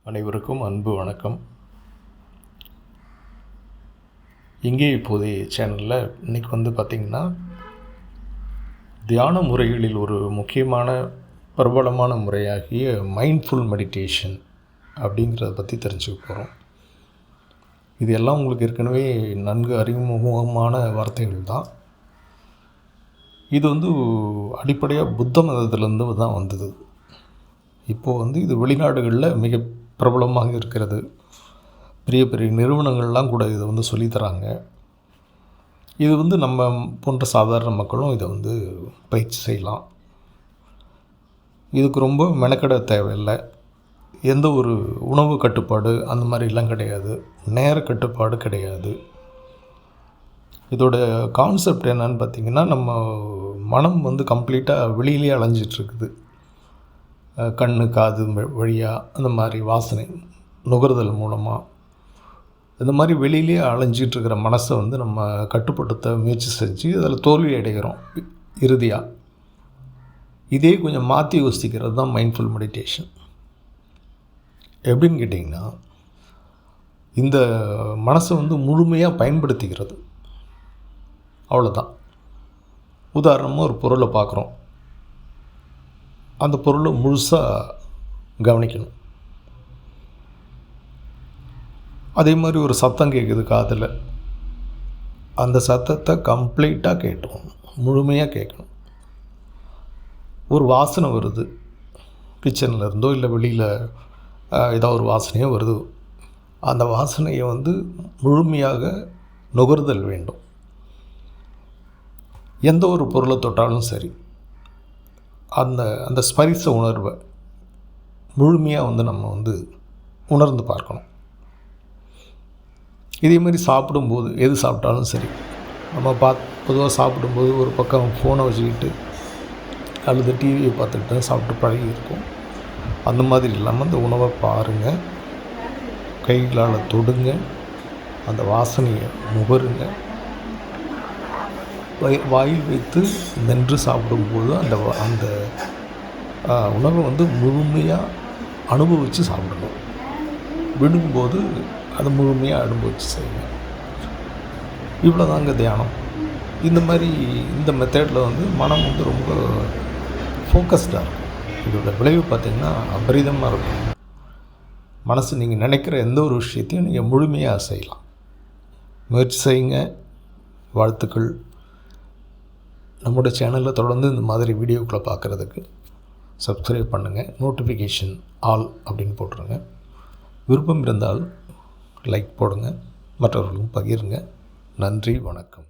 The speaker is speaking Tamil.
அனைவருக்கும் அன்பு வணக்கம். இங்கே இப்போதைய சேனலில் இன்றைக்கி பார்த்திங்கன்னா, தியான முறைகளில் ஒரு முக்கியமான பிரபலமான முறையாகிய மைண்ட்ஃபுல் மெடிடேஷன் அப்படிங்கிறத பற்றி தெரிஞ்சுக்க போகிறோம். இது எல்லாம் உங்களுக்கு ஏற்கனவே நன்கு அறிமுகமான வார்த்தைகள் தான். இது அடிப்படையாக புத்த மதத்திலேருந்து தான் வந்தது. இப்போது இது வெளிநாடுகளில் மிக பிரபலமாக இருக்கிறது. பெரிய பெரிய நிறுவனங்கள்லாம் கூட இதை சொல்லித்தராங்க. இது நம்ம போன்ற சாதாரண மக்களும் இதை பயிற்சி செய்யலாம். இதுக்கு ரொம்ப மெனக்கெட தேவையில்லை. எந்த ஒரு உணவு கட்டுப்பாடு அந்த மாதிரிலாம் கிடையாது. நேர கட்டுப்பாடு கிடையாது. இதோட கான்செப்ட் என்னன்னு பார்த்திங்கன்னா, நம்ம மனம் கம்ப்ளீட்டாக வெளியிலே அலைஞ்சிட்ருக்குது. கண் காது வழியாக அந்த மாதிரி வாசனை நுகர்தல் மூலமாக இந்த மாதிரி வெளியிலே அலைஞ்சிட்ருக்கிற மனசை நம்ம கட்டுப்படுத்த முயற்சி செஞ்சு அதில் தோல்வி அடைகிறோம். இறுதியாக இதே கொஞ்சம் மாற்றி யோசிக்கிறது தான் மைண்ட்ஃபுல் மெடிடேஷன். எப்படின்னு கேட்டிங்கன்னா, இந்த மனசை முழுமையாக பயன்படுத்திக்கிறது. அவ்வளோதான். உதாரணமாக ஒரு பொருளை பார்க்குறோம். அந்த பொருளை முழுசாக கவனிக்கணும். அதே மாதிரி ஒரு சத்தம் கேட்குது காதில். அந்த சத்தத்தை கம்ப்ளீட்டாக கேட்கணும், முழுமையாக கேட்கணும். ஒரு வாசனை வருது, கிச்சனில் இருந்தோ இல்லை வெளியில் ஏதோ ஒரு வாசனையோ வருது. அந்த வாசனையை முழுமையாக நுகர்தல் வேண்டும். எந்த ஒரு பொருளை தொட்டாலும் சரி, அந்த ஸ்பரிச உணர்வை முழுமையாக நம்ம உணர்ந்து பார்க்கணும். இதே மாதிரி சாப்பிடும்போது எது சாப்பிட்டாலும் சரி, நம்ம பொதுவாக சாப்பிடும்போது ஒரு பக்கம் ஃபோனை வச்சுக்கிட்டு அல்லது டிவியை பார்த்துக்கிட்டு சாப்பிட்டு பழகி இருக்கும். அந்த மாதிரி இல்லாமல் அந்த உணவை பாருங்கள், கைகளால் தொடுங்க, அந்த வாசனையை முகருங்க. வாயில் வைத்து மென்று சாப்பிடும்போது அந்த உணவை முழுமையாக அனுபவித்து சாப்பிடணும். விடும்போது அதை முழுமையாக அனுபவித்து செய்யணும். இவ்வளோ தாங்க தியானம். இந்த மெத்தடில் மனம் ரொம்ப ஃபோக்கஸ்டாக இருக்கும். இதோட விளைவு பார்த்திங்கன்னா அபரிதமாக இருக்கும். மனசு நீங்கள் நினைக்கிற எந்த ஒரு விஷயத்தையும் நீங்கள் முழுமையாக செய்யலாம். முயற்சி செய்யுங்க. வாழ்த்துக்கள். நம்மளோட சேனலில் தொடர்ந்து இந்த மாதிரி வீடியோக்களை பார்க்குறதுக்கு சப்ஸ்கிரைப் பண்ணுங்கள். நோட்டிஃபிகேஷன் ஆல் அப்படின்னு போட்டுருங்க. விருப்பம் இருந்தால் லைக் போடுங்க, மற்றவர்களுக்கும் பகிருங்க. நன்றி, வணக்கம்.